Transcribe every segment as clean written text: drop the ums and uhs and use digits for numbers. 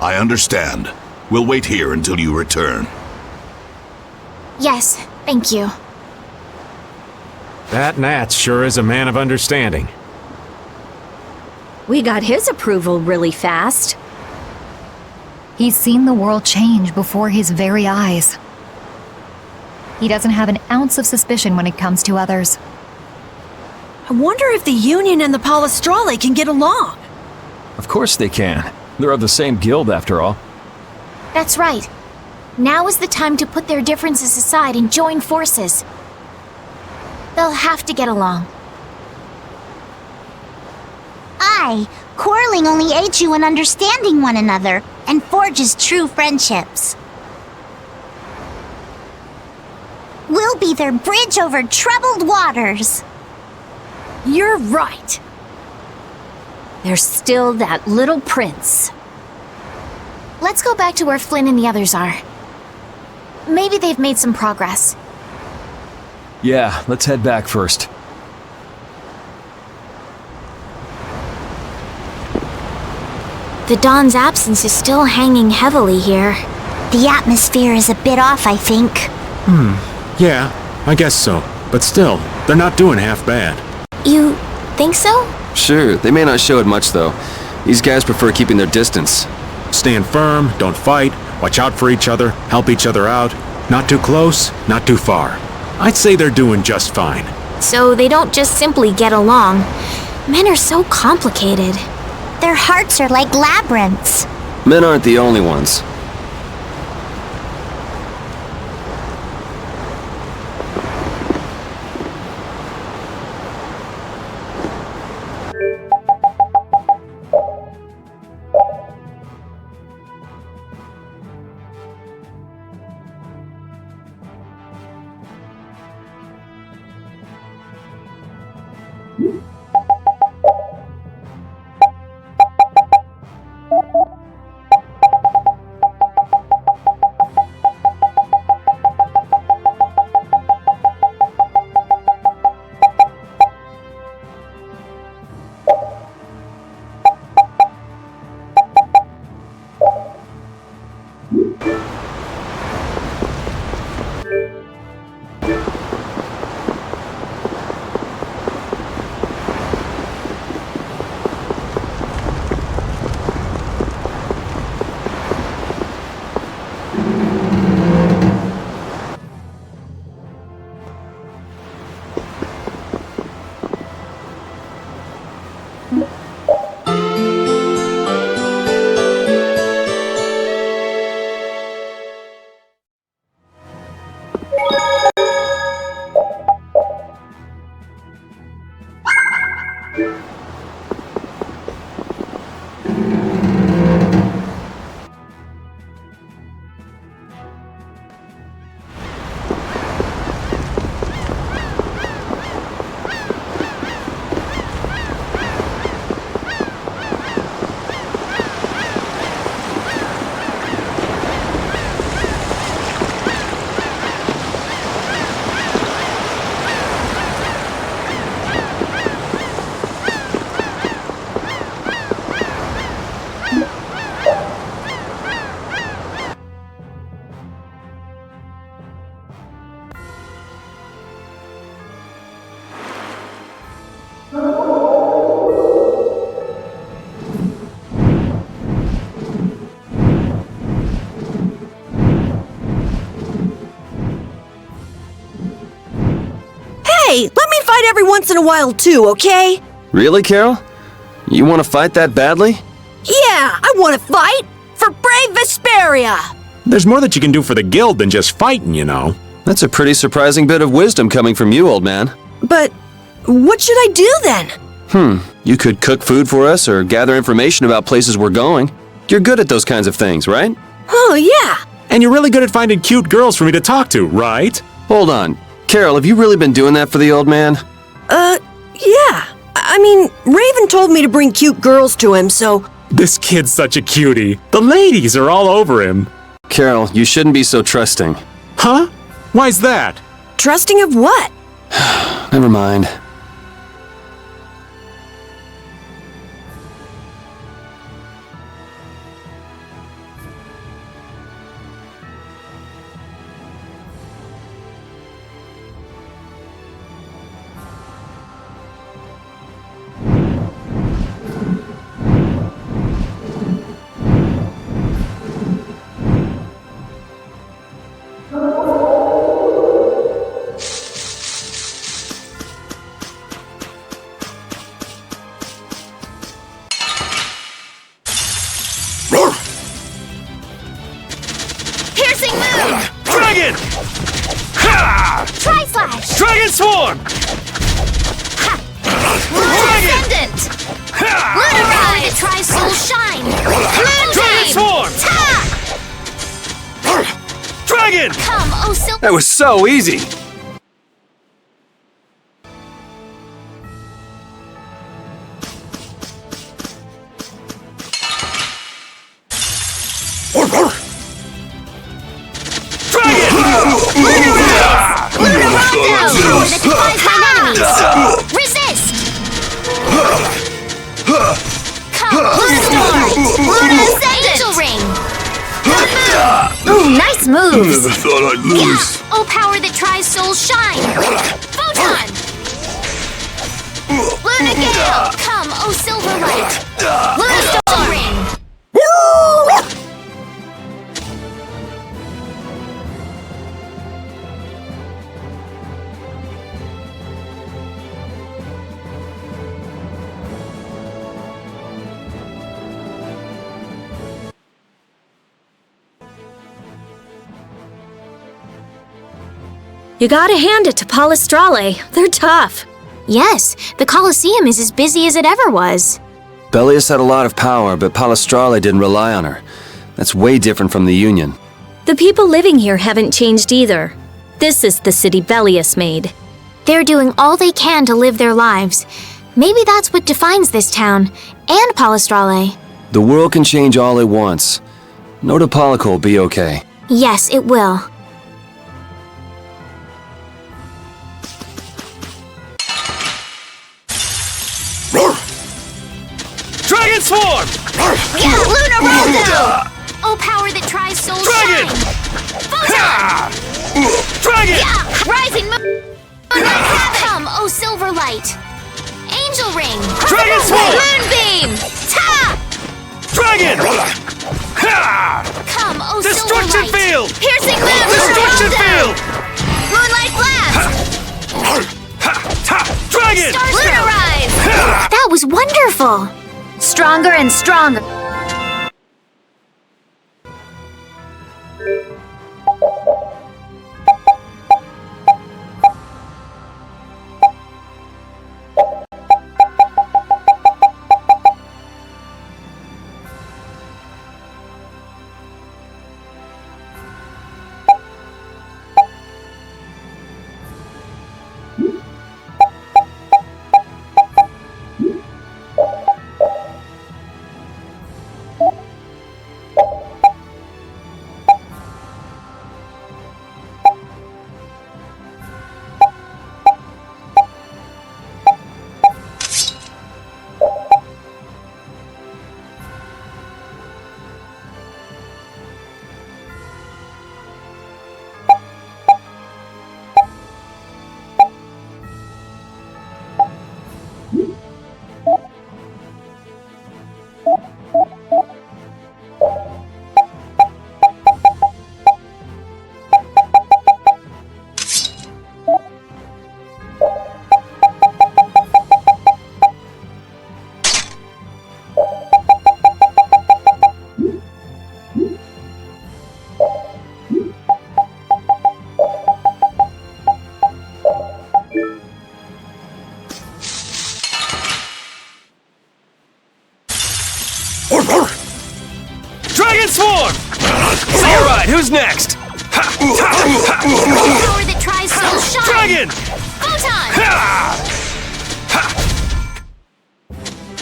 I understand. We'll wait here until you return. Yes, thank you. That Nat sure is a man of understanding. We got his approval really fast. He's seen the world change before his very eyes. He doesn't have an ounce of suspicion when it comes to others. I wonder if the Union and the Palestrale can get along. Of course they can. They're of the same guild, after all. That's right. Now is the time to put their differences aside and join forces. They'll have to get along. Aye, quarreling only aids you in understanding one another and forges true friendships. We'll be their bridge over troubled waters. You're right. There's still that little prince. Let's go back to where Flynn and the others are. Maybe they've made some progress. Yeah, let's head back first. The Dawn's absence is still hanging heavily here. The atmosphere is a bit off, I think. Yeah, I guess so. But still, they're not doing half bad. You think so? Sure, they may not show it much though. These guys prefer keeping their distance. Stand firm, don't fight, watch out for each other, help each other out. Not too close, not too far. I'd say they're doing just fine. So they don't just simply get along. Men are so complicated. Their hearts are like labyrinths. Men aren't the only ones. Hey, let me fight every once in a while too, okay? Really, Carol? You want to fight that badly? Yeah, I want to fight! For brave Vesperia! There's more that you can do for the guild than just fighting, you know. That's a pretty surprising bit of wisdom coming from you, old man. But what should I do then? You could cook food for us or gather information about places we're going. You're good at those kinds of things, right? Oh, yeah. And you're really good at finding cute girls for me to talk to, right? Hold on. Carol, have you really been doing that for the old man? Yeah. I mean, Raven told me to bring cute girls to him, so... This kid's such a cutie. The ladies are all over him. Carol, you shouldn't be so trusting. Huh? Why's that? Trusting of what? Never mind. Dragon Swarm! Ascendant! Lunar Rise! The Tri-Soul Shine! Dragon Swarm! Dragon! Come, oh Silver... That was so easy! Power that defies my enemies! Resist! Come, Lunar Storm! Angel Ring! Ooh, nice moves! Never thought I'd lose. Oh, power that tries souls shine! Photon! Luna Gale! Come, oh Silver Light! Luna Storm Ring! You gotta hand it to Palestrale. They're tough. Yes, the Colosseum is as busy as it ever was. Belius had a lot of power, but Palestrale didn't rely on her. That's way different from the Union. The people living here haven't changed either. This is the city Belius made. They're doing all they can to live their lives. Maybe that's what defines this town, and Palestrale. The world can change all it wants. Notopolica will be okay. Yes, it will. Dragon Swarm! Yeah, Luna Rondo! Oh, power that tries soul Dragon! shine! Photon! Dragon! Yeah, rising moon! Come, oh Silver Light! Angel Ring! Dragon Swarm! Moonbeam! Ta! Dragon! Come, oh Destruction Silver Light! Field! Piercing Moon! Destruction Rondo! Field! Moonlight Blast! Dragon! Lunar Rise! That was wonderful! Stronger and stronger. Dragon Swarm! Alright, who's next? Power that tries soul shine! Dragon! Photon!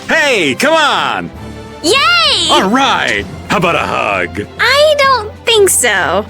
Hey, come on! Yay! All right! How about a hug? I don't think so.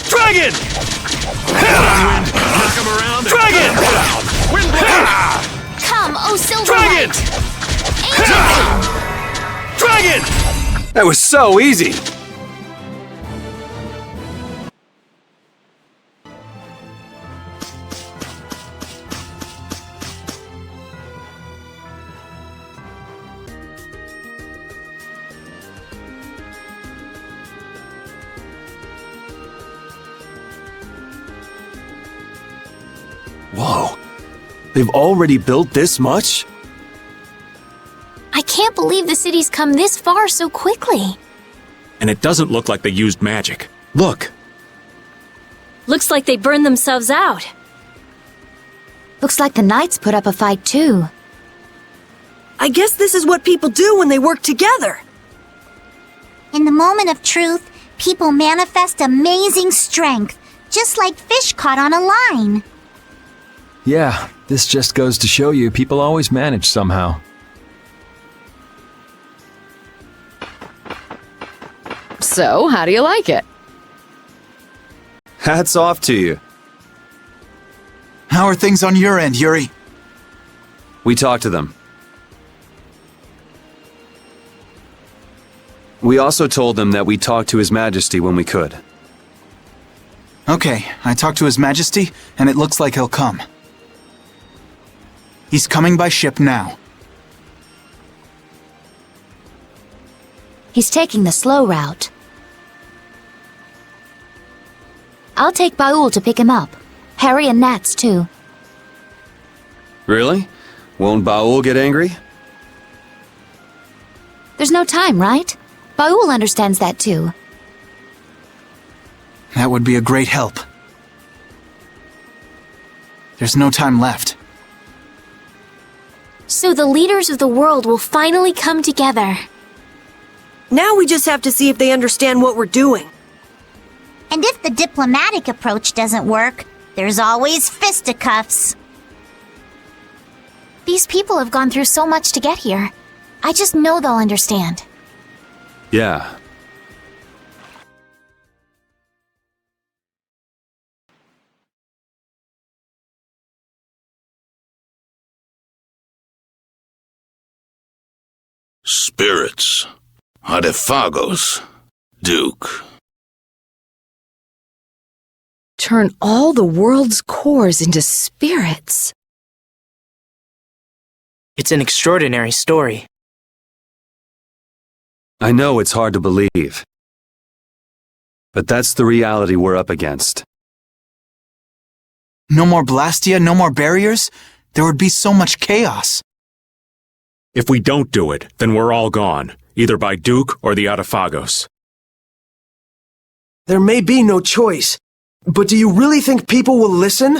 Dragon! Knock him around. Dragon! Wind Come, oh Silver Dragon! Light! Angel Ring! Dragon! That was so easy! Whoa. They've already built this much? I can't believe the city's come this far so quickly. And it doesn't look like they used magic. Look! Looks like they burned themselves out. Looks like the knights put up a fight too. I guess this is what people do when they work together. In the moment of truth, people manifest amazing strength, just like fish caught on a line. Yeah, this just goes to show you people always manage somehow. So, how do you like it? Hats off to you. How are things on your end, Yuri? We talked to them. We also told them that we'd talk to His Majesty when we could. Okay, I talked to His Majesty, and it looks like he'll come. He's coming by ship now. He's taking the slow route. I'll take Baul to pick him up. Harry and Nats, too. Really? Won't Baul get angry? There's no time, right? Baul understands that, too. That would be a great help. There's no time left. So the leaders of the world will finally come together. Now we just have to see if they understand what we're doing. And if the diplomatic approach doesn't work, there's always fisticuffs. These people have gone through so much to get here. I just know they'll understand. Yeah. Spirits. Adefagos. Duke. Turn all the world's cores into spirits. It's an extraordinary story. I know it's hard to believe. But that's the reality we're up against. No more Blastia, no more barriers? There would be so much chaos. If we don't do it, then we're all gone, either by Duke or the Adefagos. There may be no choice, but do you really think people will listen?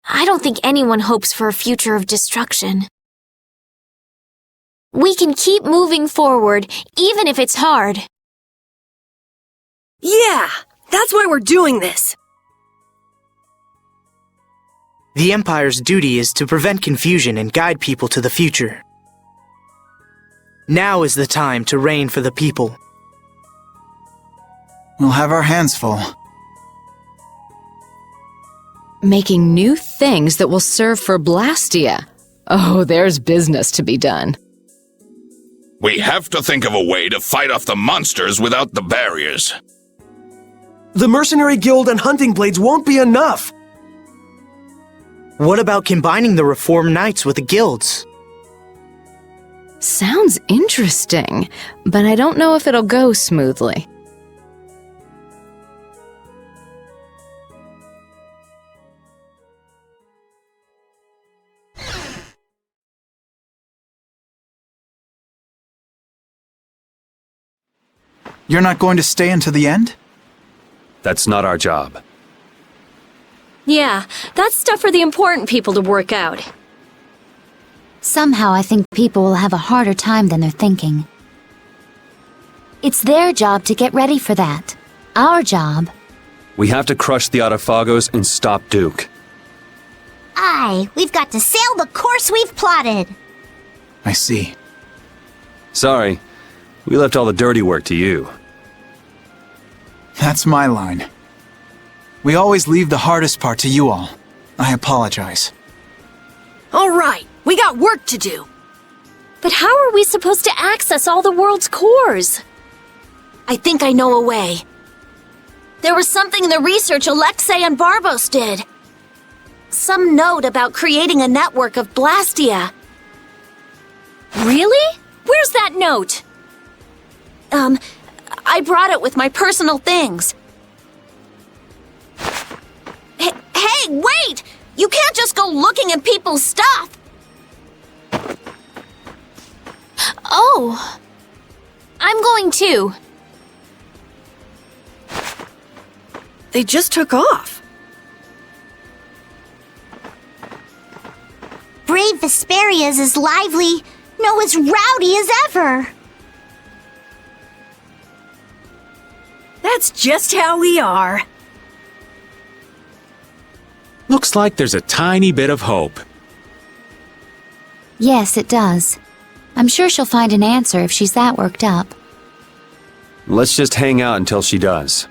I don't think anyone hopes for a future of destruction. We can keep moving forward, even if it's hard. Yeah, that's why we're doing this. The Empire's duty is to prevent confusion and guide people to the future. Now is the time to reign for the people. We'll have our hands full. Making new things that will serve for Blastia. Oh, there's business to be done. We have to think of a way to fight off the monsters without the barriers. The Mercenary Guild and Hunting Blades won't be enough. What about combining the Reformed Knights with the guilds? Sounds interesting, but I don't know if it'll go smoothly. You're not going to stay until the end? That's not our job. Yeah, that's stuff for the important people to work out. Somehow I think people will have a harder time than they're thinking. It's their job to get ready for that. Our job... We have to crush the Adefagos and stop Duke. Aye, we've got to sail the course we've plotted. I see. Sorry, we left all the dirty work to you. That's my line. We always leave the hardest part to you all. I apologize. All right, we got work to do. But how are we supposed to access all the world's cores? I think I know a way. There was something in the research Alexei and Barbos did. Some note about creating a network of Blastia. Really? Where's that note? I brought it with my personal things. Hey, wait! You can't just go looking at people's stuff! Oh! I'm going too. They just took off. Brave Vesperia is as lively, no, as rowdy as ever. That's just how we are. Looks like there's a tiny bit of hope. Yes, it does. I'm sure she'll find an answer if she's that worked up. Let's just hang out until she does.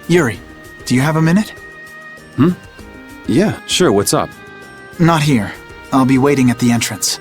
Yuri, do you have a minute? Yeah, sure, what's up? Not here. I'll be waiting at the entrance.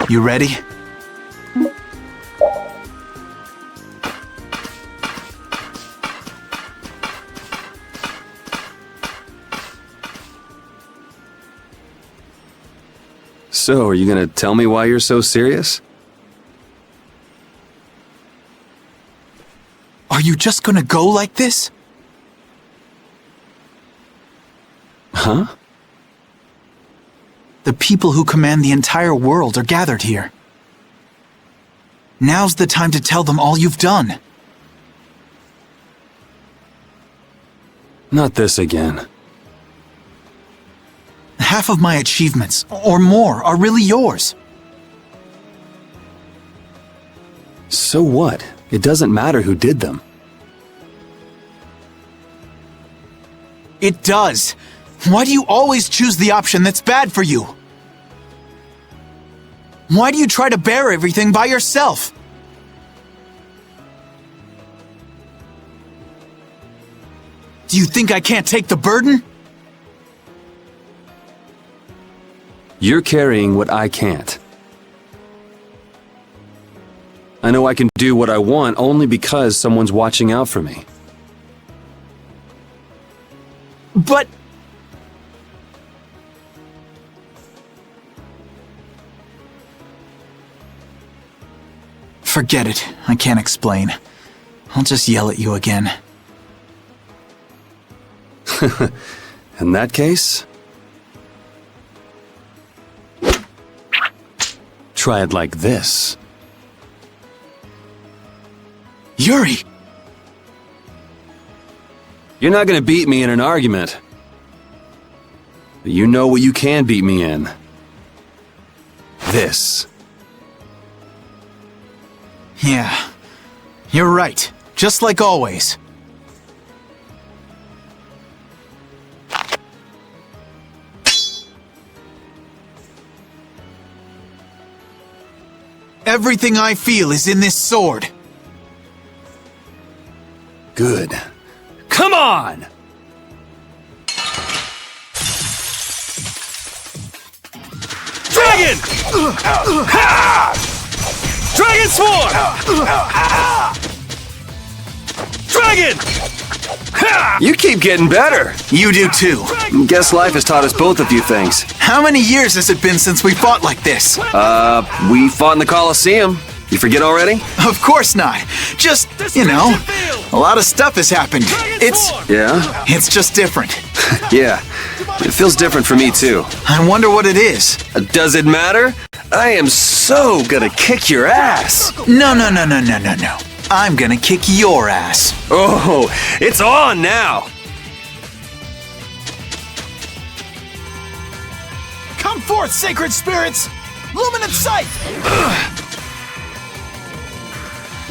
You ready? So, are you gonna tell me why you're so serious? Are you just gonna go like this? Huh? The people who command the entire world are gathered here. Now's the time to tell them all you've done. Not this again. Half of my achievements, or more, are really yours. So what? It doesn't matter who did them. It does. Why do you always choose the option that's bad for you? Why do you try to bear everything by yourself? Do you think I can't take the burden? You're carrying what I can't. I know I can do what I want only because someone's watching out for me. But... Forget it. I can't explain. I'll just yell at you again. In that case... try it like this. Yuri! You're not gonna beat me in an argument. But you know what you can beat me in. This. Yeah. You're right. Just like always. Everything I feel is in this sword. Good. Come on! Dragon! Dragon Swarm! Dragon! You keep getting better. You do too. Guess life has taught us both a few things. How many years has it been since we fought like this? We fought in the Colosseum. You forget already? Of course not. Just, you know, a lot of stuff has happened. Yeah? It's just different. Yeah. It feels different for me too. I wonder what it is. Does it matter? I am so gonna kick your ass. No. I'm gonna kick your ass. Oh, it's on now. Come forth, sacred spirits! Luminant sight!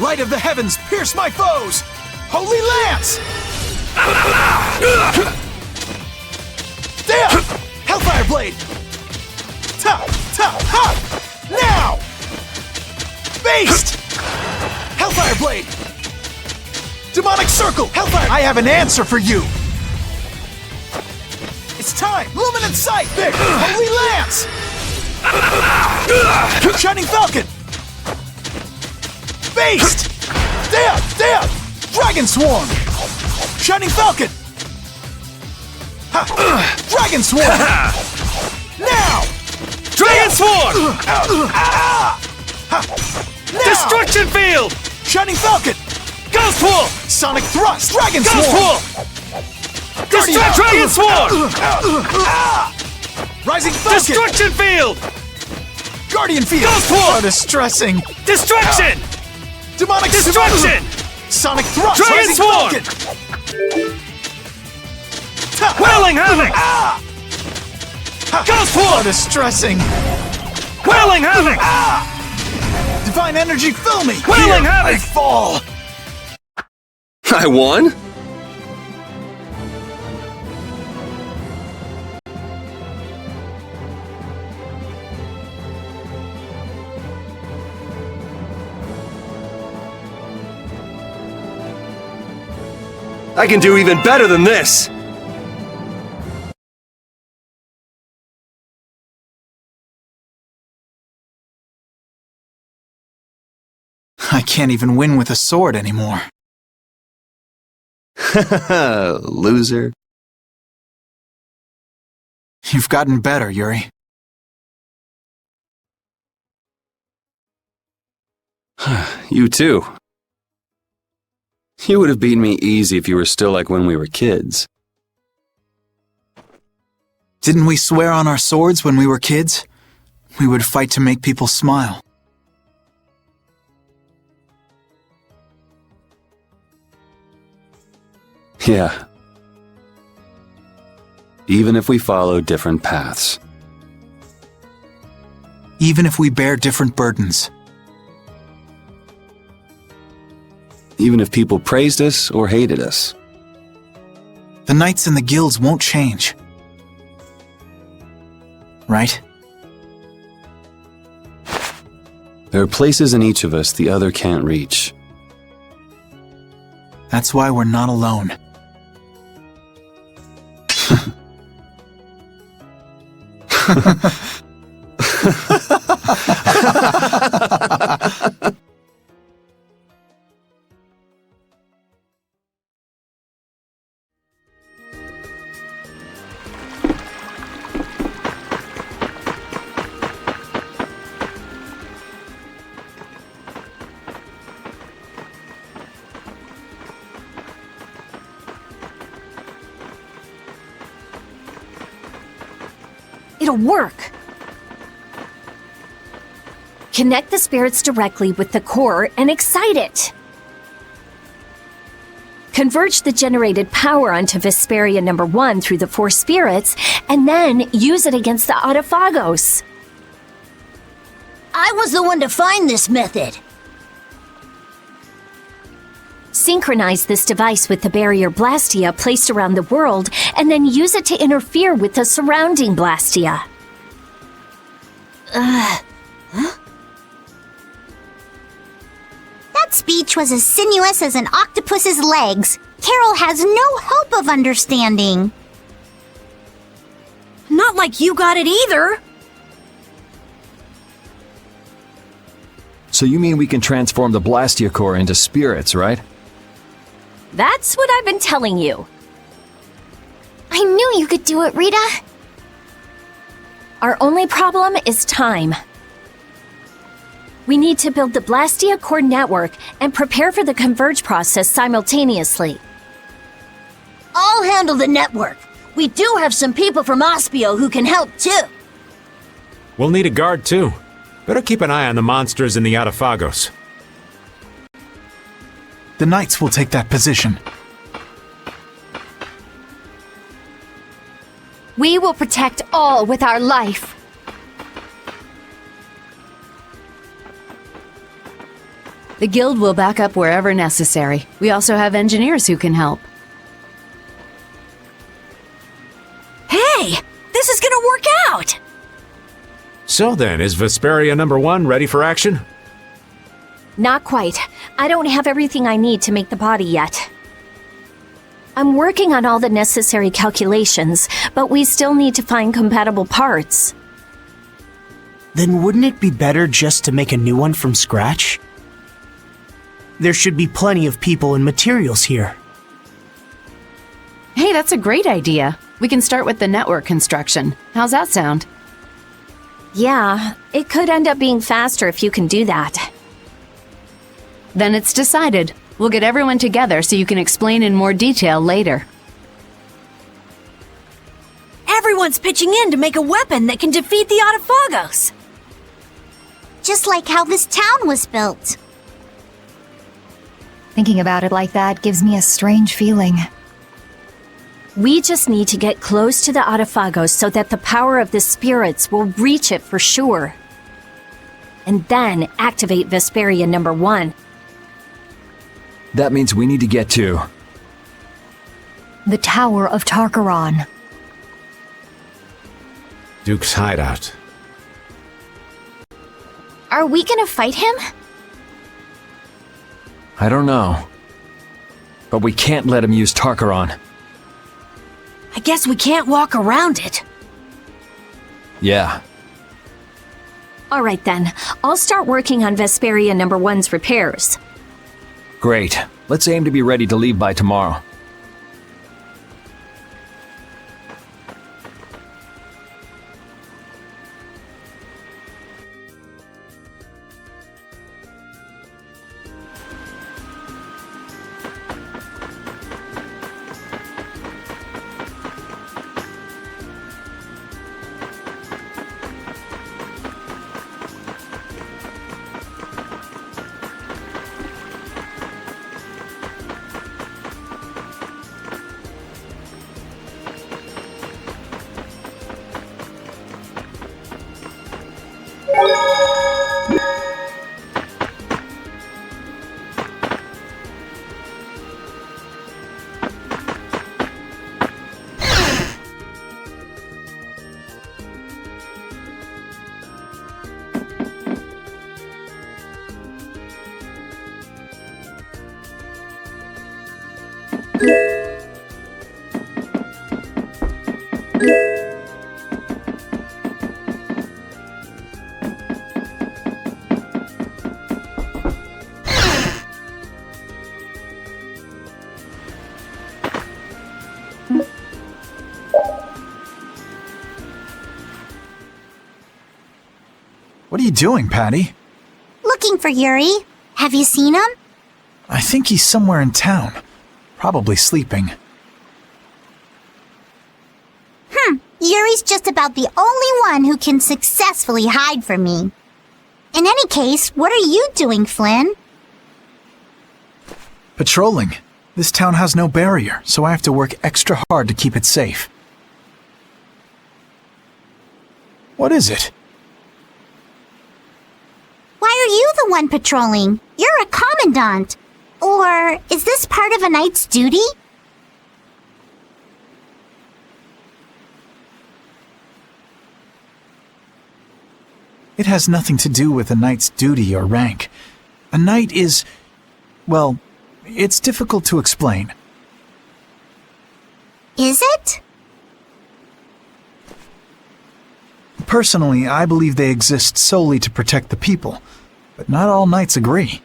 Light of the heavens, pierce my foes! Holy lance! There! Hellfire blade! Ha! Now! Beast! Hellfire blade! Demonic circle! Hellfire! I have an answer for you! It's time! Luminant sight! There! Holy lance! Shining falcon! Beast! There! Dragon swarm! Shining falcon! Ha! Dragon swarm! Now! Dragon Swarm! Now! Destruction Field! Shining falcon! Ghost Wolf! Sonic thrust! Dragon Ghost swarm! Wolf! Dragon Swarm! Rising falcon! Destruction Field! Guardian field! Ghost Wolf! Oh, distressing! Destruction! Demonic Destruction! Sonic thrust! Dragon Rising Swarm! falcon! Whirling Havoc! Ghost Oh, Wolf! distressing! Whirling Havoc! Divine energy, fill me! Whirling Here, Havoc! I fall! I won? I can do even better than this! I can't even win with a sword anymore. Loser. You've gotten better, Yuri. You too. You would have beaten me easy if you were still like when we were kids. Didn't we swear on our swords when we were kids? We would fight to make people smile. Yeah. Even if we follow different paths. Even if we bear different burdens. Even if people praised us or hated us. The knights and the guilds won't change. Right? There are places in each of us the other can't reach. That's why we're not alone. It'll work. Connect the spirits directly with the core and excite it. Converge the generated power onto Vesperia number 1 through the 4 spirits, and then use it against the Autophagos. I was the one to find this method. Synchronize this device with the barrier Blastia placed around the world, and then use it to interfere with the surrounding Blastia. That speech was as sinuous as an octopus's legs. Carol has no hope of understanding. Not like you got it either. So you mean we can transform the Blastia core into spirits, right? That's what I've been telling you. I knew you could do it, Rita. Our only problem is time. We need to build the Blastia core network and prepare for the Converge process simultaneously. I'll handle the network. We do have some people from Ospio who can help too. We'll need a guard too. Better keep an eye on the monsters in the Autophagos. The knights will take that position. We will protect all with our life. The guild will back up wherever necessary. We also have engineers who can help. Hey, this is gonna work out! So then, is Vesperia number 1 ready for action? Not quite. I don't have everything I need to make the body yet. I'm working on all the necessary calculations, but we still need to find compatible parts. Then wouldn't it be better just to make a new one from scratch? There should be plenty of people and materials here. Hey, that's a great idea. We can start with the network construction. How's that sound? Yeah, it could end up being faster if you can do that. Then it's decided. We'll get everyone together so you can explain in more detail later. Everyone's pitching in to make a weapon that can defeat the Autophagos. Just like how this town was built. Thinking about it like that gives me a strange feeling. We just need to get close to the Autophagos so that the power of the spirits will reach it for sure. And then activate Vesperia number 1. That means we need to get to The Tower of Tarkaron. Duke's hideout. Are we gonna fight him? I don't know. But we can't let him use Tarkaron. I guess we can't walk around it. Yeah. All right then, I'll start working on Vesperia number 1's repairs. Great. Let's aim to be ready to leave by tomorrow. What are you doing, Patty? Looking for Yuri. Have you seen him? I think he's somewhere in town. Probably sleeping. Yuri's just about the only one who can successfully hide from me. In any case, what are you doing, Flynn? Patrolling. This town has no barrier, so I have to work extra hard to keep it safe. What is it? Why are you the one patrolling? You're a commandant. Or is this part of a knight's duty? It has nothing to do with a knight's duty or rank. A knight is... well, it's difficult to explain. Is it? Personally, I believe they exist solely to protect the people, but not all knights agree.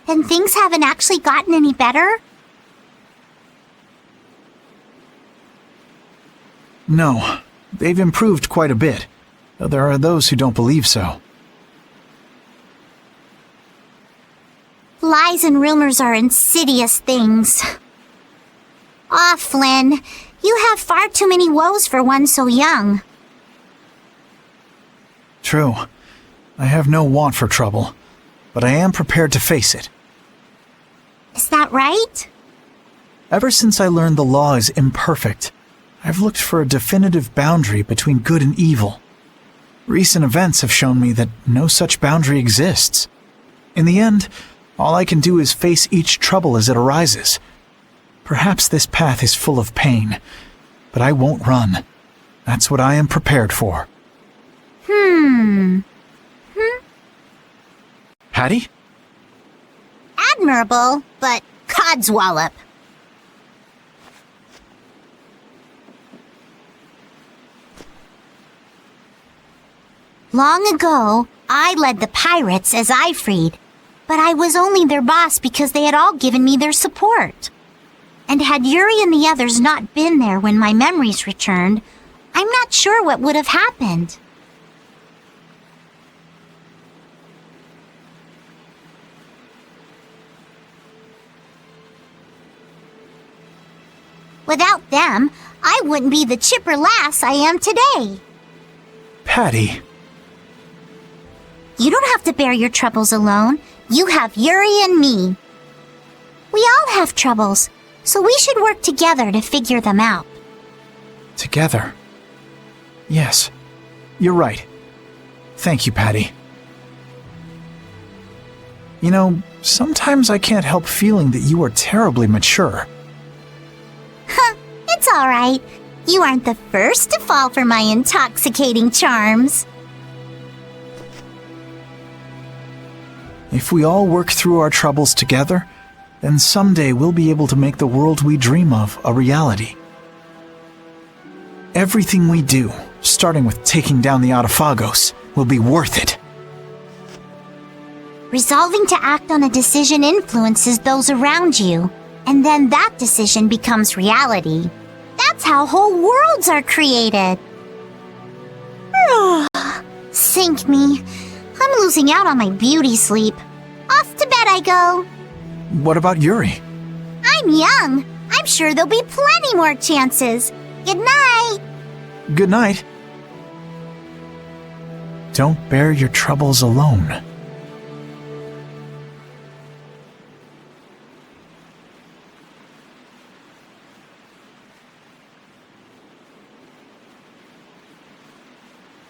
And things haven't actually gotten any better? No, they've improved quite a bit, though there are those who don't believe so. Lies and rumors are insidious things. Ah, Flynn, you have far too many woes for one so young. True. I have no want for trouble, but I am prepared to face it. Is that right? Ever since I learned the law is imperfect, I've looked for a definitive boundary between good and evil. Recent events have shown me that no such boundary exists. In the end, all I can do is face each trouble as it arises. Perhaps this path is full of pain, but I won't run. That's what I am prepared for. Hattie? Admirable, but codswallop. Long ago, I led the pirates as I freed, but I was only their boss because they had all given me their support. And had Yuri and the others not been there when my memories returned, I'm not sure what would have happened. Without them, I wouldn't be the chipper lass I am today. Patty. You don't have to bear your troubles alone. You have Yuri and me. We all have troubles, so we should work together to figure them out. Together. Yes, you're right. Thank you, Patty. You know, sometimes I can't help feeling that you are terribly mature. It's all right. You aren't the first to fall for my intoxicating charms. If we all work through our troubles together, then someday we'll be able to make the world we dream of a reality. everything we do, starting with taking down the Autophagos, will be worth it. Resolving to act on a decision influences those around you, and then that decision becomes reality. That's how whole worlds are created. Sink me. I'm losing out on my beauty sleep. Off to bed I go. What about Yuri? I'm young. I'm sure there'll be plenty more chances. Good night. Good night. Don't bear your troubles alone.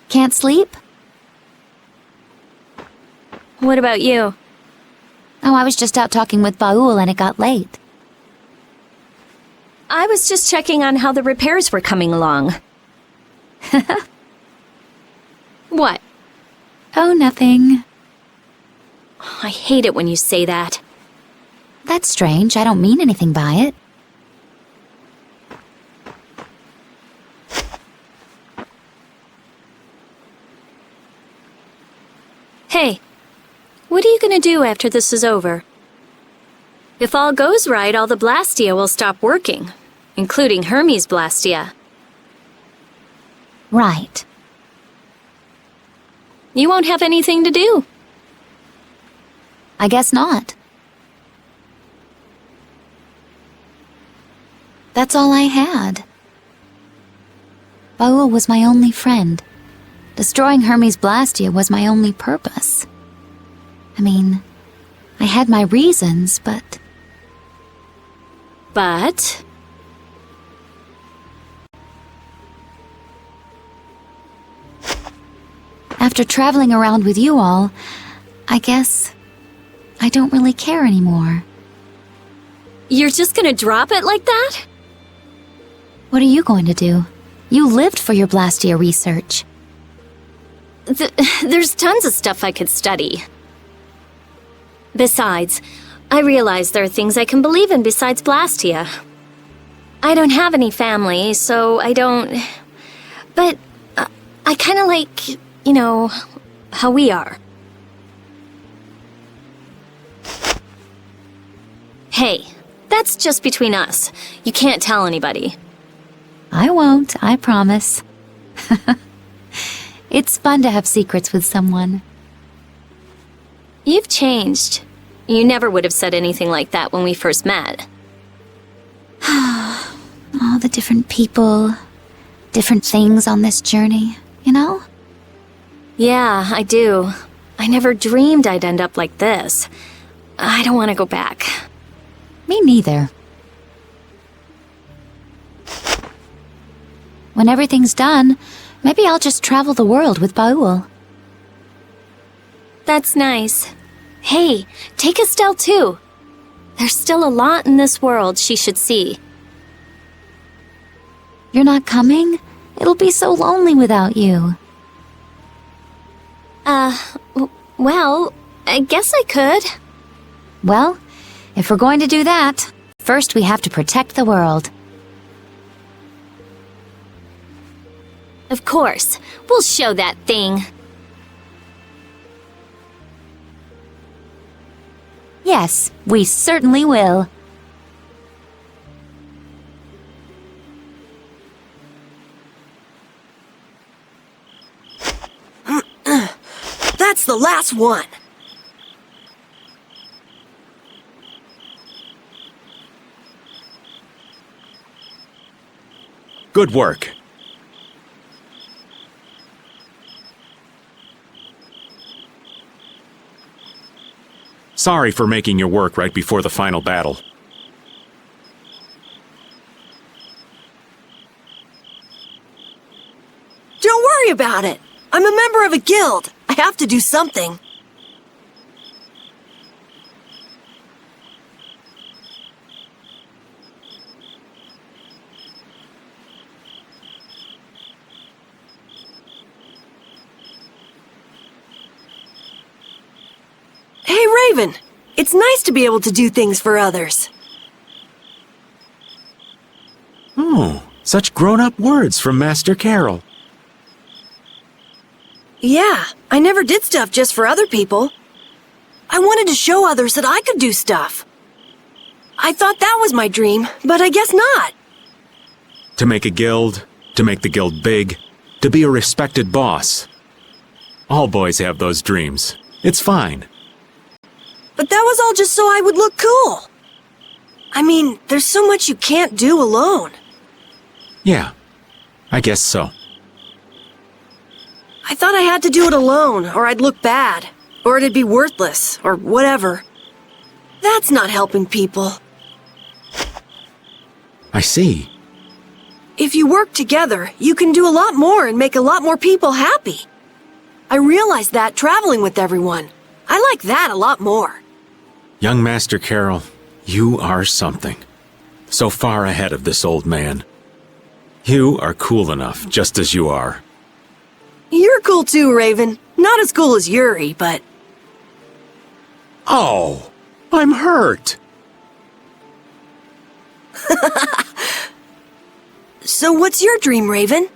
Can't sleep? What about you? Oh, I was just out talking with Baul and it got late. I was just checking on how the repairs were coming along. What? Oh, nothing. I hate it when you say that. That's strange. I don't mean anything by it. Hey, what are you gonna do after this is over? If all goes right, all the Blastia will stop working, including Hermes Blastia. Right. You won't have anything to do. I guess not. That's all I had. Baul was my only friend. Destroying Hermes Blastia was my only purpose. I mean, I had my reasons, but... But... After traveling around with you all, I guess I don't really care anymore. You're just gonna drop it like that? What are you going to do? You lived for your Blastia research. There's tons of stuff I could study. Besides, I realize there are things I can believe in besides Blastia. I don't have any family, so I don't... But I kinda like, you know, how we are. Hey, that's just between us. You can't tell anybody. I won't, I promise. It's fun to have secrets with someone. You've changed. You never would have said anything like that when we first met. All the different people, different things on this journey, you know? Yeah, I do. I never dreamed I'd end up like this. I don't want to go back. Me neither. When everything's done, maybe I'll just travel the world with Baul. That's nice. Hey, take Estelle too. There's still a lot in this world she should see. You're not coming? It'll be so lonely without you. Well, I guess I could. Well, if we're going to do that, first we have to protect the world. Of course. We'll show that thing. Yes, we certainly will. That's the last one. Good work. Sorry for making your work right before the final battle. Don't worry about it. I'm a member of a guild. I have to do something. Hey, Raven. It's nice to be able to do things for others. Oh, Such grown-up words from Master Carol. Yeah, I never did stuff just for other people. I wanted to show others that I could do stuff. I thought that was my dream, but I guess not. To make a guild, to make the guild big, to be a respected boss. All boys have those dreams. It's fine. But that was all just so I would look cool. I mean, there's so much you can't do alone. Yeah, I guess so. I thought I had to do it alone, or I'd look bad, or it'd be worthless, or whatever. That's not helping people. I see. If you work together, you can do a lot more and make a lot more people happy. I realized that traveling with everyone. I like that a lot more. Young Master Carol, you are something. So far ahead of this old man. You are cool enough, just as you are. You're cool too, Raven. Not as cool as Yuri, but... Oh, I'm hurt. So what's your dream, Raven?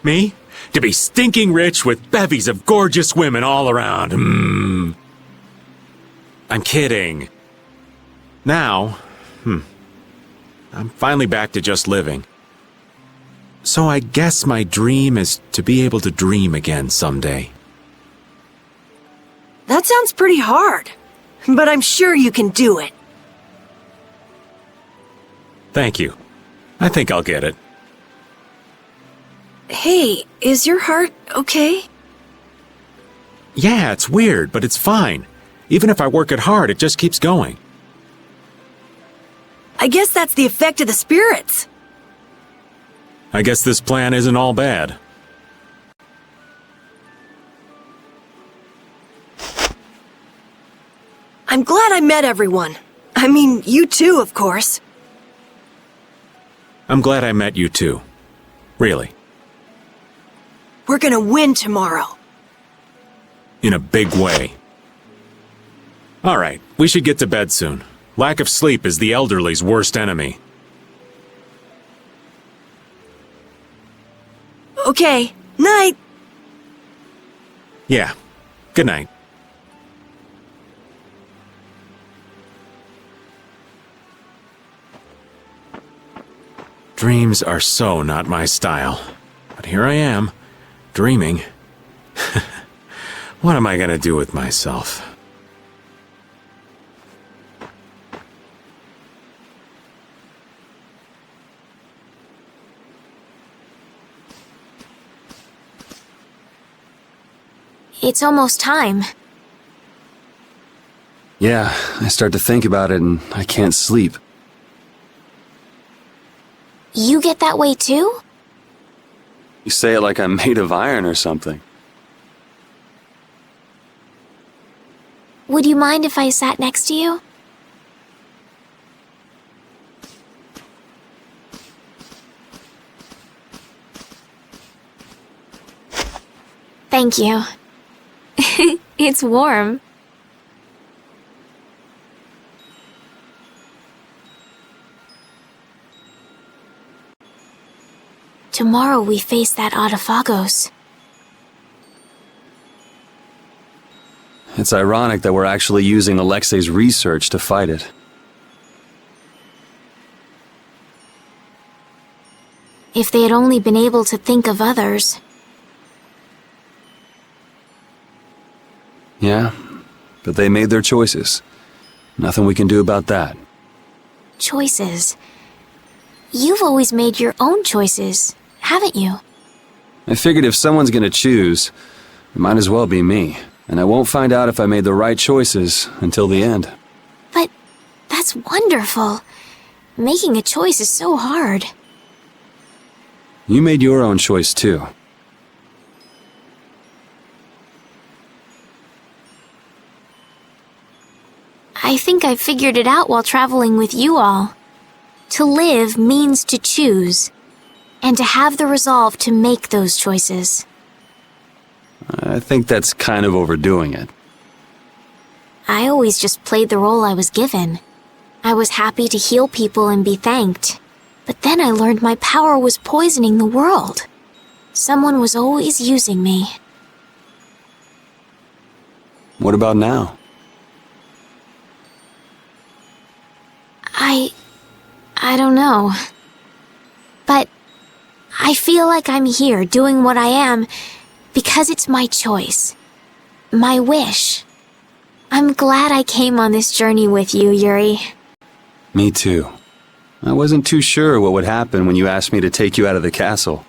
Me? To be stinking rich with bevies of gorgeous women all around. I'm kidding. Now, I'm finally back to just living. So I guess my dream is to be able to dream again someday. That sounds pretty hard, but I'm sure you can do it. Thank you. I think I'll get it. Hey, is your heart okay? Yeah, it's weird, but it's fine. Even if I work it hard, it just keeps going. I guess that's the effect of the spirits. I guess this plan isn't all bad. I'm glad I met everyone. I mean, you too, of course. I'm glad I met you too. Really. We're gonna win tomorrow. In a big way. All right, we should get to bed soon. Lack of sleep is the elderly's worst enemy. Okay, night. Yeah, good night. Dreams are so not my style. But here I am, dreaming. What am I gonna do with myself? It's almost time. Yeah, I start to think about it and I can't sleep. You get that way too? You say it like I'm made of iron or something. Would you mind if I sat next to you? Thank you. It's warm. Tomorrow we face that Autophagos. It's ironic that we're actually using Alexei's research to fight it. If they had only been able to think of others. Yeah, but they made their choices. Nothing we can do about that. Choices. You've always made your own choices, haven't you? I figured if someone's gonna choose, it might as well be me. And I won't find out if I made the right choices until the end. But that's wonderful. Making a choice is so hard. You made your own choice too. I think I figured it out while traveling with you all. To live means to choose, and to have the resolve to make those choices. I think that's kind of overdoing it. I always just played the role I was given. I was happy to heal people and be thanked. But then I learned my power was poisoning the world. Someone was always using me. What about now? I don't know. But I feel like I'm here doing what I am because it's my choice. My wish. I'm glad I came on this journey with you, Yuri. Me too. I wasn't too sure what would happen when you asked me to take you out of the castle.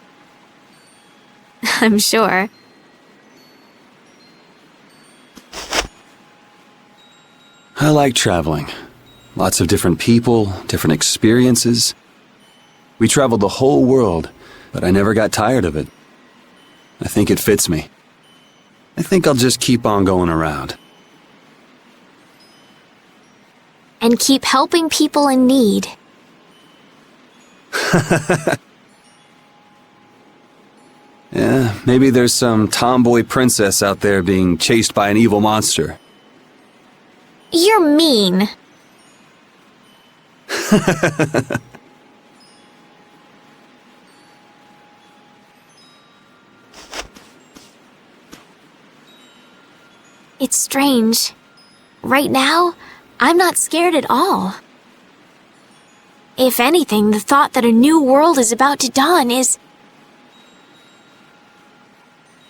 I'm sure. I like traveling. Lots of different people, different experiences. We traveled the whole world, but I never got tired of it. I think it fits me. I think I'll just keep on going around. And keep helping people in need. Yeah, maybe there's some tomboy princess out there being chased by an evil monster. You're mean. It's strange. Right now, I'm not scared at all. If anything, the thought that a new world is about to dawn is...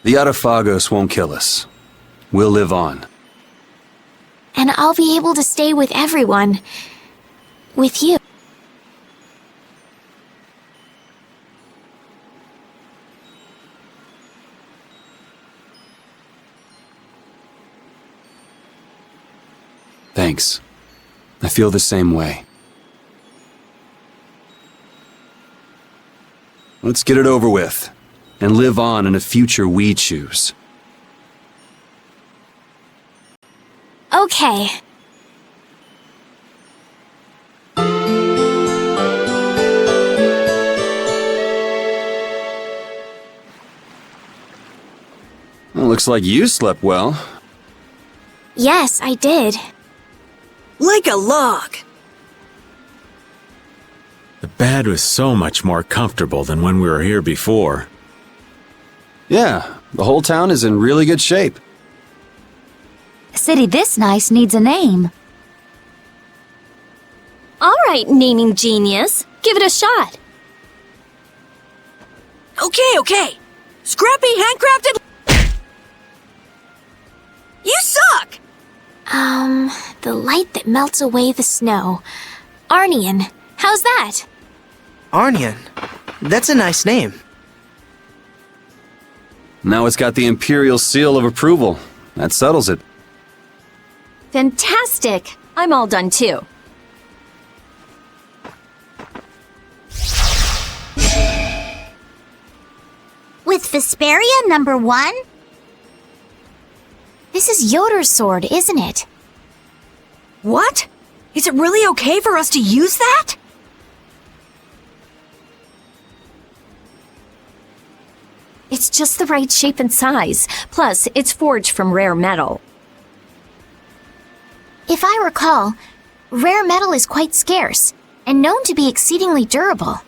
The Autophagos won't kill us. We'll live on. And I'll be able to stay with everyone. With you. Thanks. I feel the same way. Let's get it over with, and live on in a future we choose. Okay. Well, looks like you slept well. Yes, I did. Like a log. The bed was so much more comfortable than when we were here before. Yeah, the whole town is in really good shape. A city this nice needs a name. All right, naming genius. Give it a shot. Okay. Scrappy handcrafted... You suck! The light that melts away the snow. Arnian, how's that? Arnian. That's a nice name. Now it's got the Imperial seal of approval. That settles it. Fantastic. I'm all done too. With Vesperia #1? This is Yoder's sword, isn't it? What? Is it really okay for us to use that? It's just the right shape and size. Plus, it's forged from rare metal. If I recall, rare metal is quite scarce, and known to be exceedingly durable.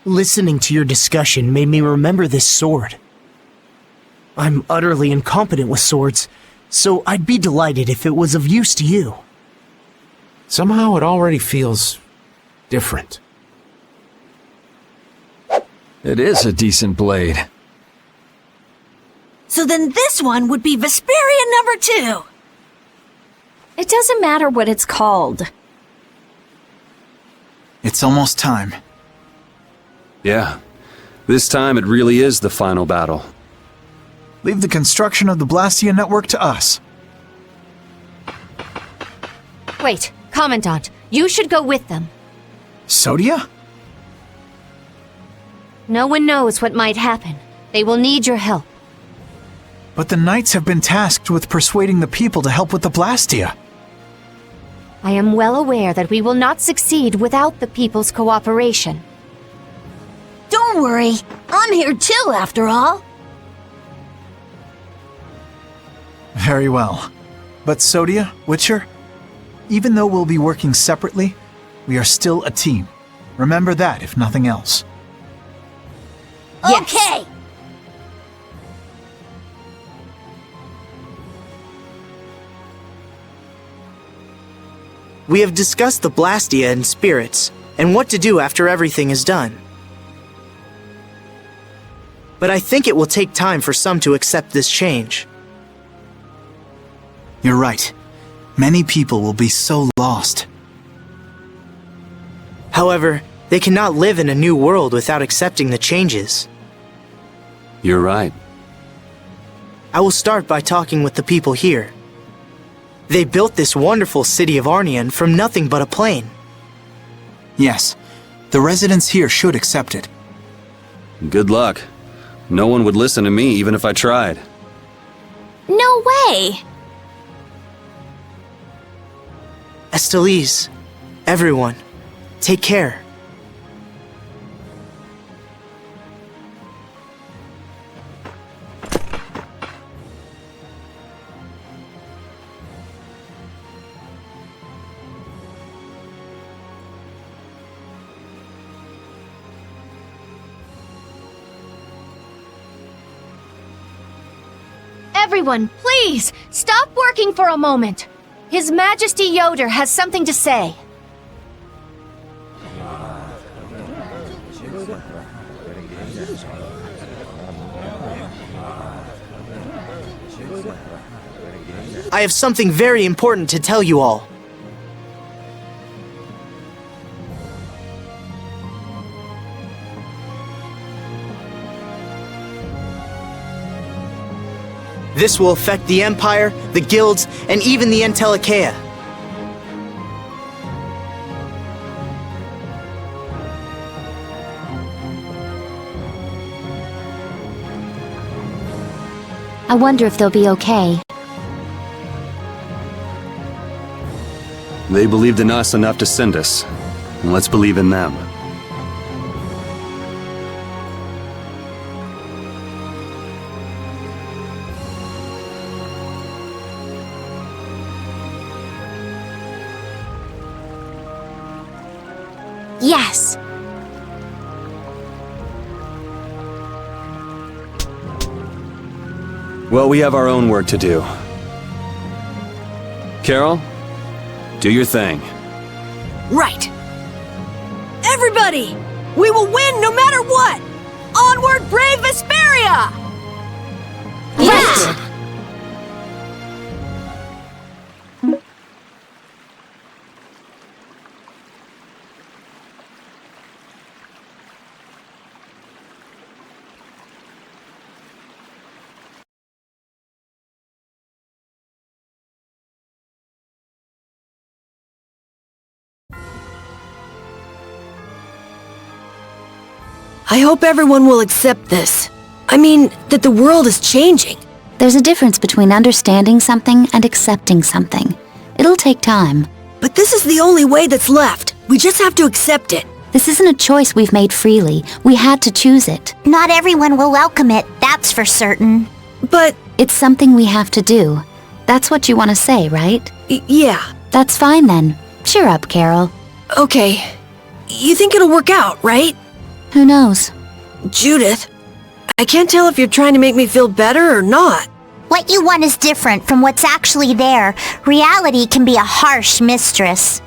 Listening to your discussion made me remember this sword. I'm utterly incompetent with swords, so I'd be delighted if it was of use to you. Somehow it already feels different. It is a decent blade. So then this one would be Vesperia #2. It doesn't matter what it's called. It's almost time. Yeah, this time it really is the final battle. Leave the construction of the Blastia network to us. Wait, Commandant, you should go with them. Sodia? No one knows what might happen. They will need your help. But the Knights have been tasked with persuading the people to help with the Blastia. I am well aware that we will not succeed without the people's cooperation. Don't worry, I'm here too, after all. Very well. But Sodia, Witcher, Even though we'll be working separately, we are still a team. Remember that, if nothing else. Okay! We have discussed the Blastia and spirits, and what to do after everything is done. But I think it will take time for some to accept this change. You're right. Many people will be so lost. However, they cannot live in a new world without accepting the changes. You're right. I will start by talking with the people here. They built this wonderful city of Arnian from nothing but a plain. Yes, the residents here should accept it. Good luck. No one would listen to me even if I tried. No way! Estelise, everyone, take care. Everyone, please, stop working for a moment. His Majesty Yoder has something to say. I have something very important to tell you all. This will affect the Empire, the guilds, and even the Entelikeia. I wonder if they'll be okay. They believed in us enough to send us. Let's believe in them. Yes. Well, we have our own work to do. Carol, do your thing. Right. Everybody! We will win no matter what! Onward, brave Vesperia! Yes! I hope everyone will accept this. I mean, that the world is changing. There's a difference between understanding something and accepting something. It'll take time. But this is the only way that's left. We just have to accept it. This isn't a choice we've made freely. We had to choose it. Not everyone will welcome it, that's for certain. But it's something we have to do. That's what you want to say, right? Yeah. That's fine then. Cheer up, Carol. Okay. You think it'll work out, right? Who knows? Judith, I can't tell if you're trying to make me feel better or not. What you want is different from what's actually there. Reality can be a harsh mistress.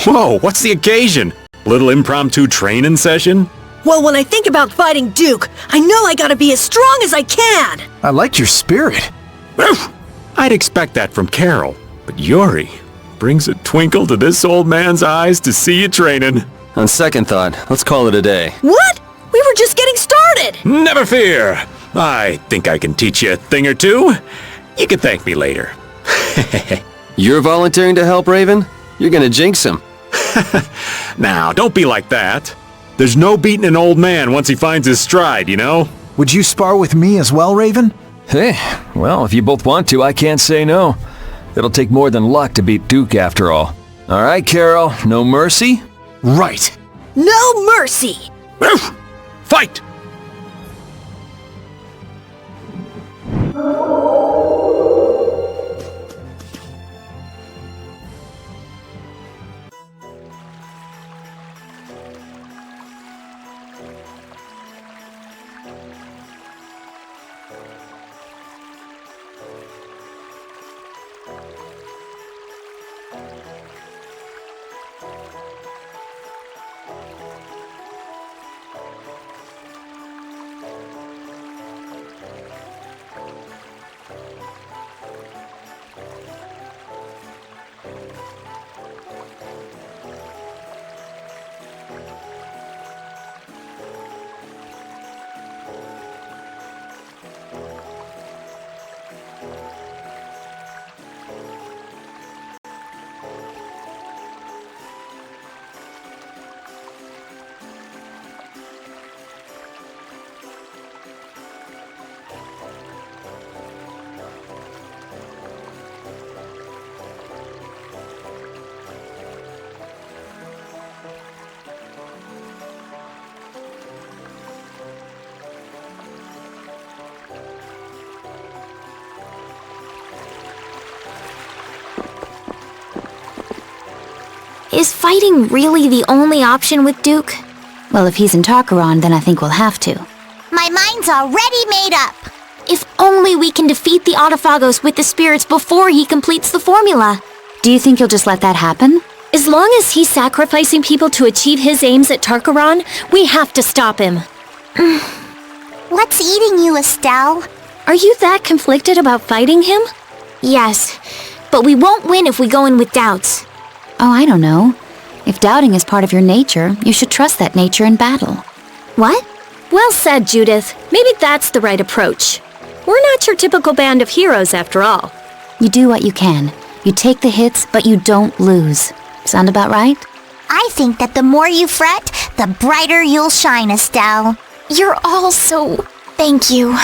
Whoa, what's the occasion? Little impromptu training session? Well, when I think about fighting Duke, I know I gotta be as strong as I can! I like your spirit. I'd expect that from Carol, but Yuri brings a twinkle to this old man's eyes to see you training. On second thought, let's call it a day. What? We were just getting started! Never fear! I think I can teach you a thing or two. You can thank me later. You're volunteering to help, Raven? You're gonna jinx him. Now, don't be like that. There's no beating an old man once he finds his stride, you know? Would you spar with me as well, Raven? Hey, well, if you both want to, I can't say no. It'll take more than luck to beat Duke after all. All right, Carol, no mercy? Right. No mercy! Fight! Is fighting really the only option with Duke? Well, if he's in Tarkaron, then I think we'll have to. My mind's already made up. If only we can defeat the Autophagos with the spirits before he completes the formula. Do you think you'll just let that happen? As long as he's sacrificing people to achieve his aims at Tarkaron, we have to stop him. What's eating you, Estelle? Are you that conflicted about fighting him? Yes, but we won't win if we go in with doubts. Oh, I don't know. If doubting is part of your nature, you should trust that nature in battle. What? Well said, Judith. Maybe that's the right approach. We're not your typical band of heroes, after all. You do what you can. You take the hits, but you don't lose. Sound about right? I think that the more you fret, the brighter you'll shine, Estelle. You're all so... Thank you.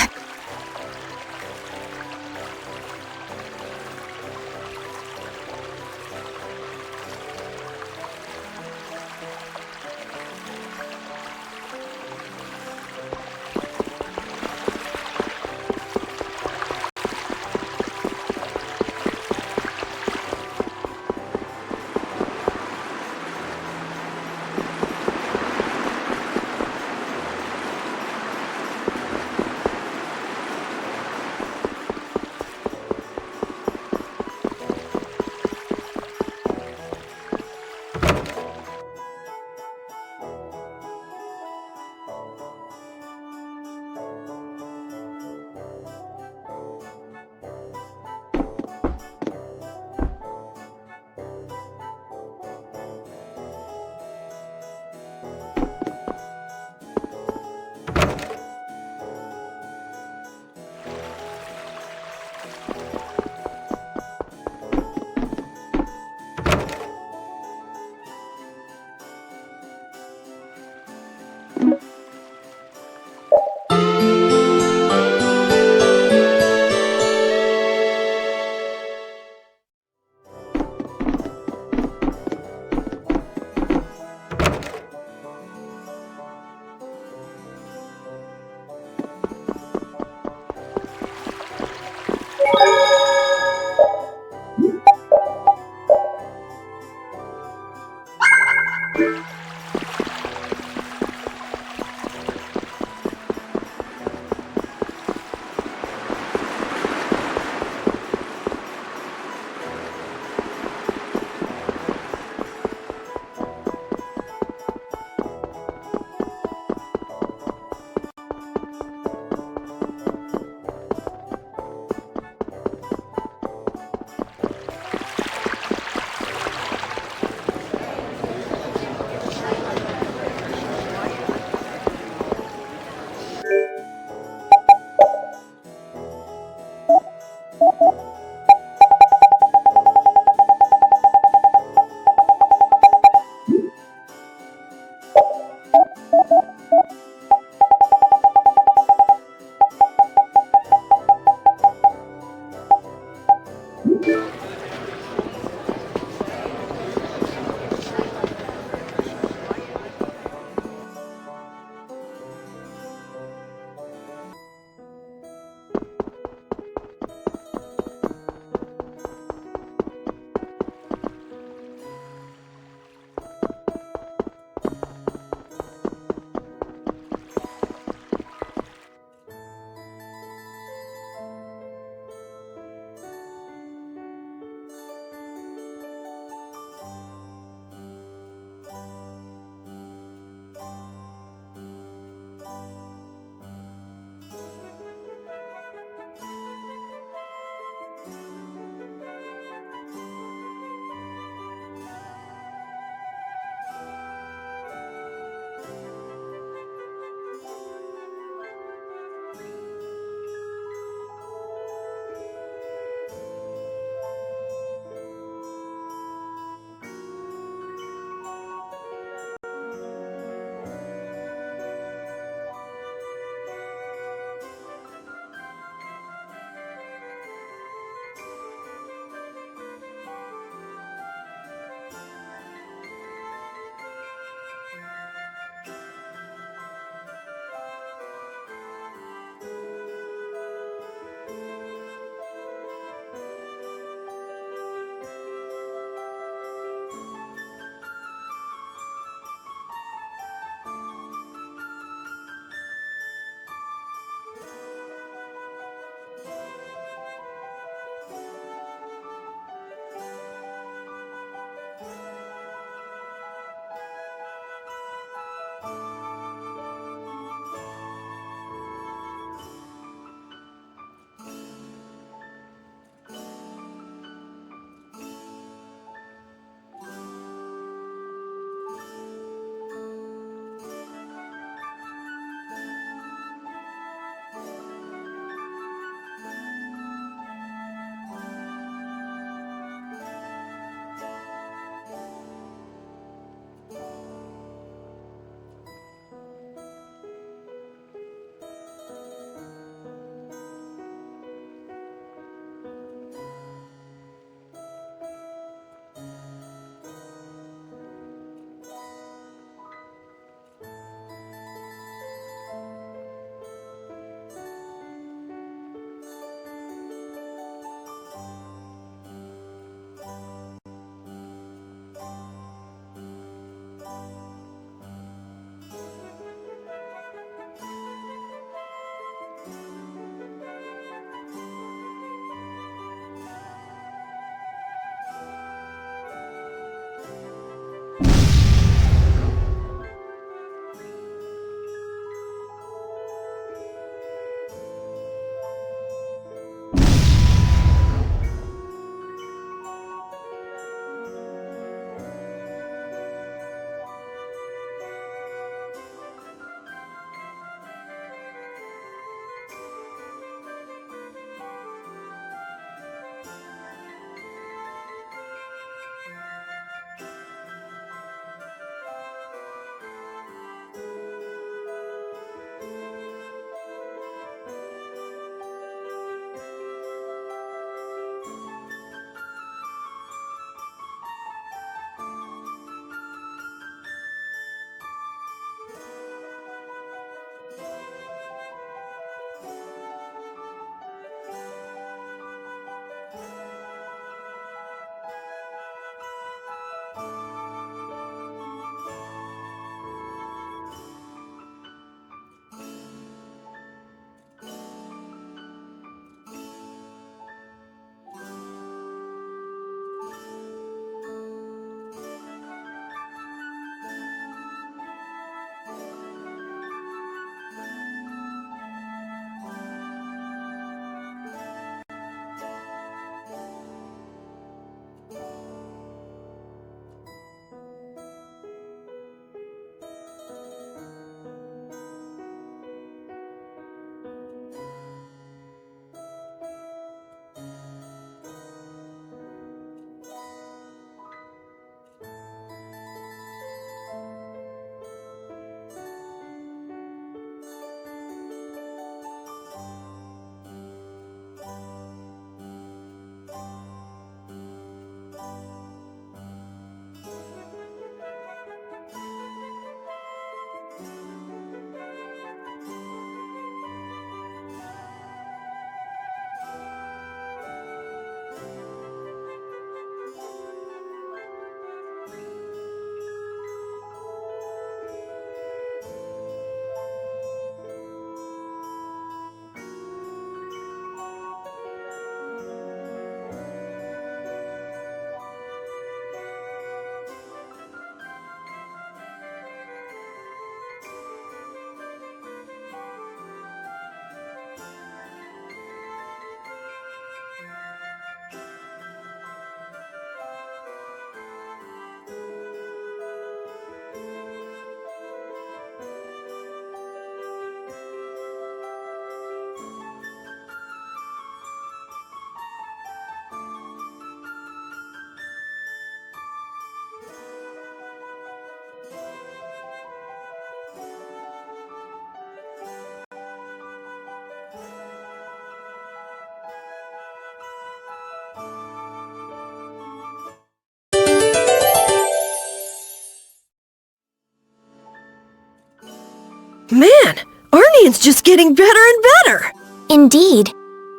Man, Arnian's just getting better and better! Indeed.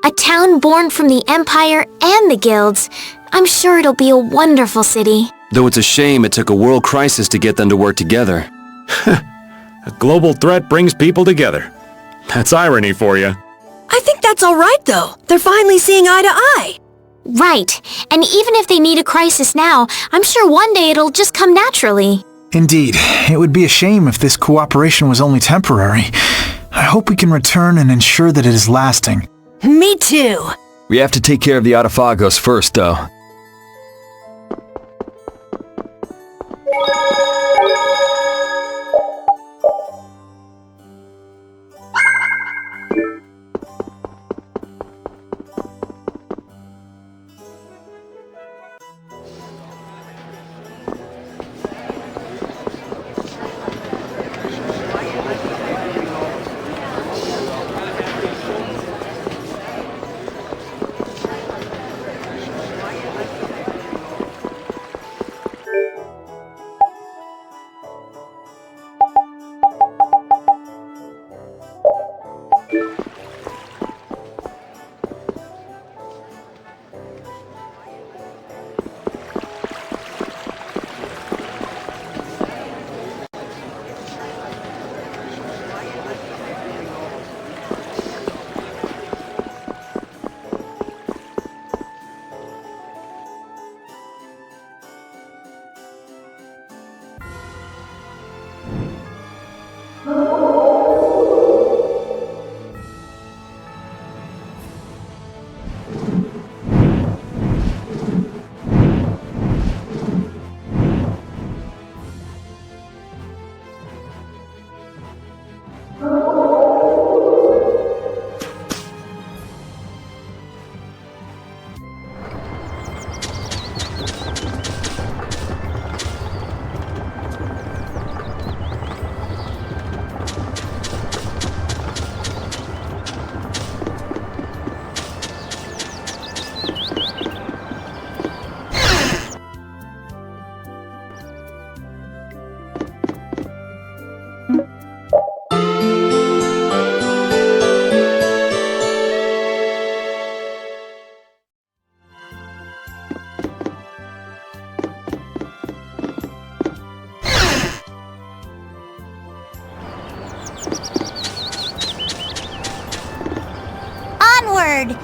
A town born from the Empire and the guilds. I'm sure it'll be a wonderful city. Though it's a shame it took a world crisis to get them to work together. A global threat brings people together. That's irony for you. I think that's alright though. They're finally seeing eye to eye. Right. And even if they need a crisis now, I'm sure one day it'll just come naturally. Indeed, it would be a shame if this cooperation was only temporary. I hope we can return and ensure that it is lasting. Me too. We have to take care of the Autophagos first, though.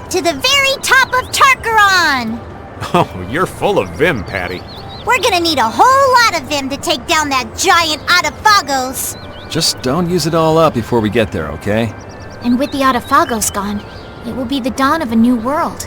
To the very top of Tarkaron! Oh, you're full of vim, Patty. We're gonna need a whole lot of them to take down that giant Autophagos. Just don't use it all up before we get there, okay? And with the Autophagos gone, it will be the dawn of a new world.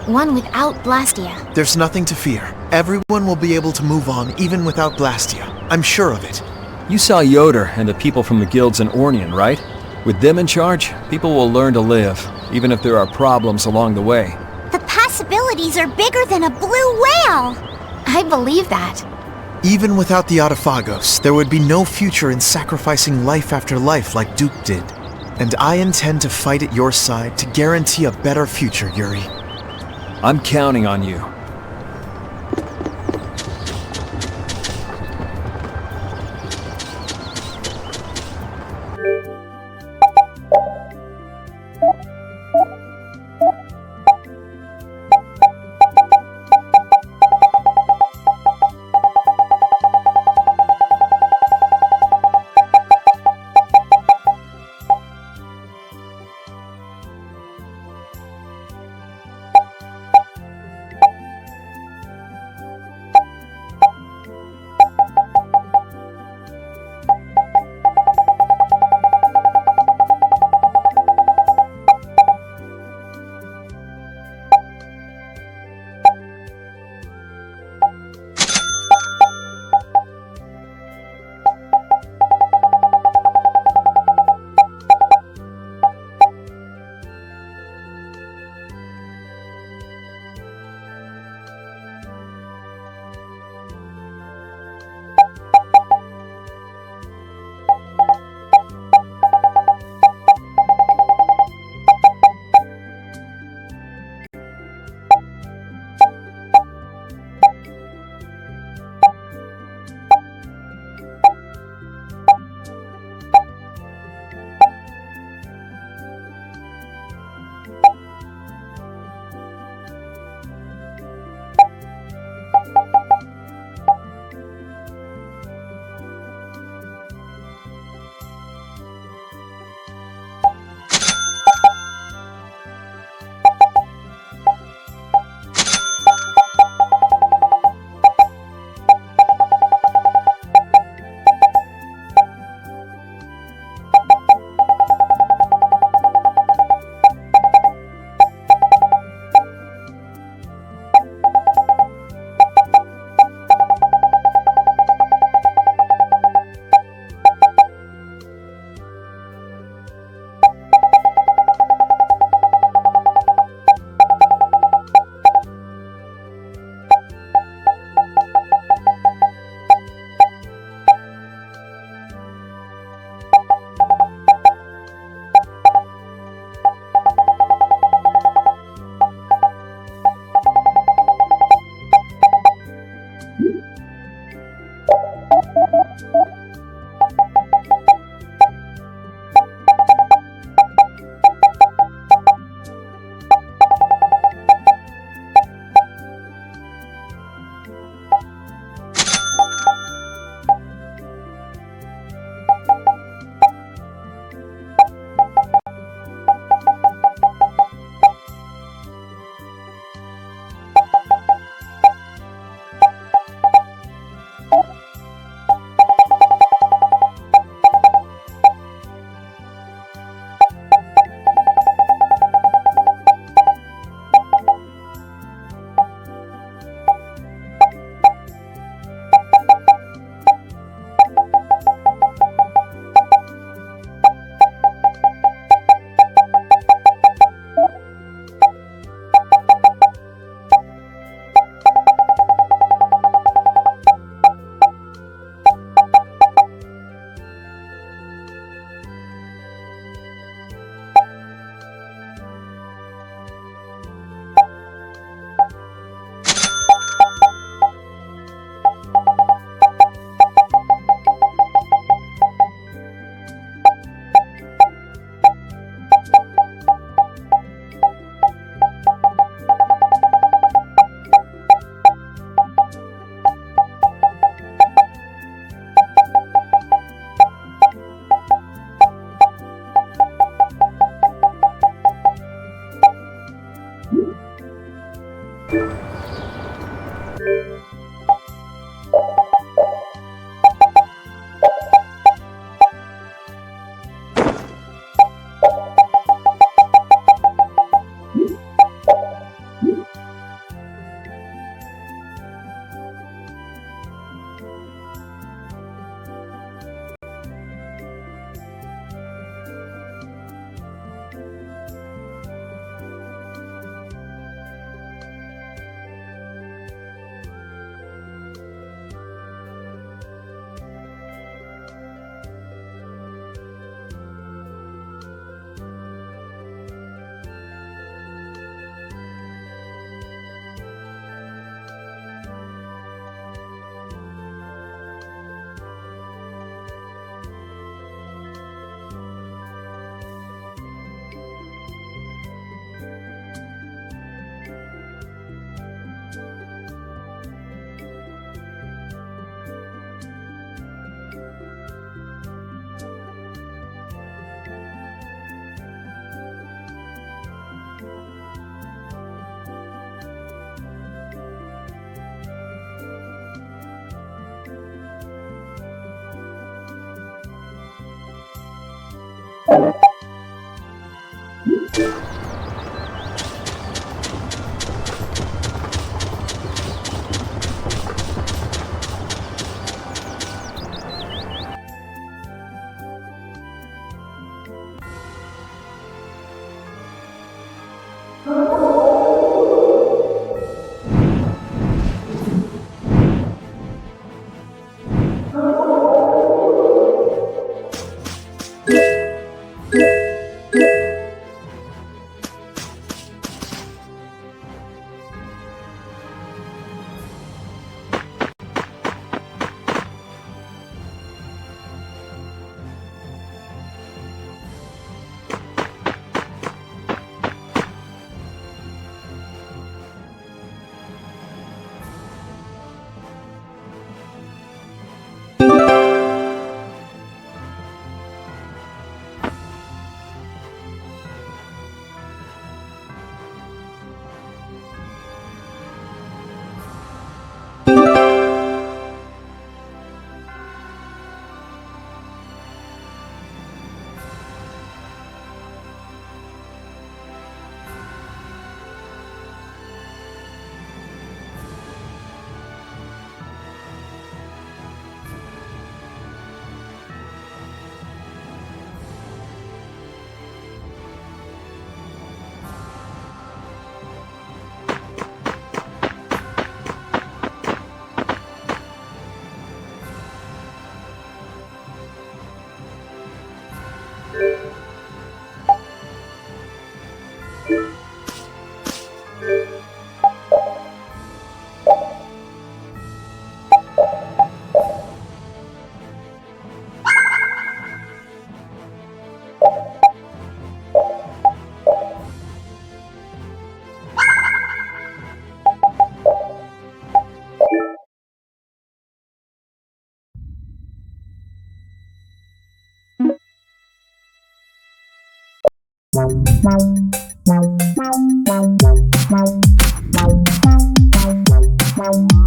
One without Blastia. There's nothing to fear. Everyone will be able to move on even without Blastia. I'm sure of it. You saw Yoder and the people from the guilds in Ornian, right? With them in charge, people will learn to live, even if there are problems along the way. The possibilities are bigger than a blue whale! I believe that. Even without the Autophagos, there would be no future in sacrificing life after life like Duke did. And I intend to fight at your side to guarantee a better future, Yuri. I'm counting on you. Wow.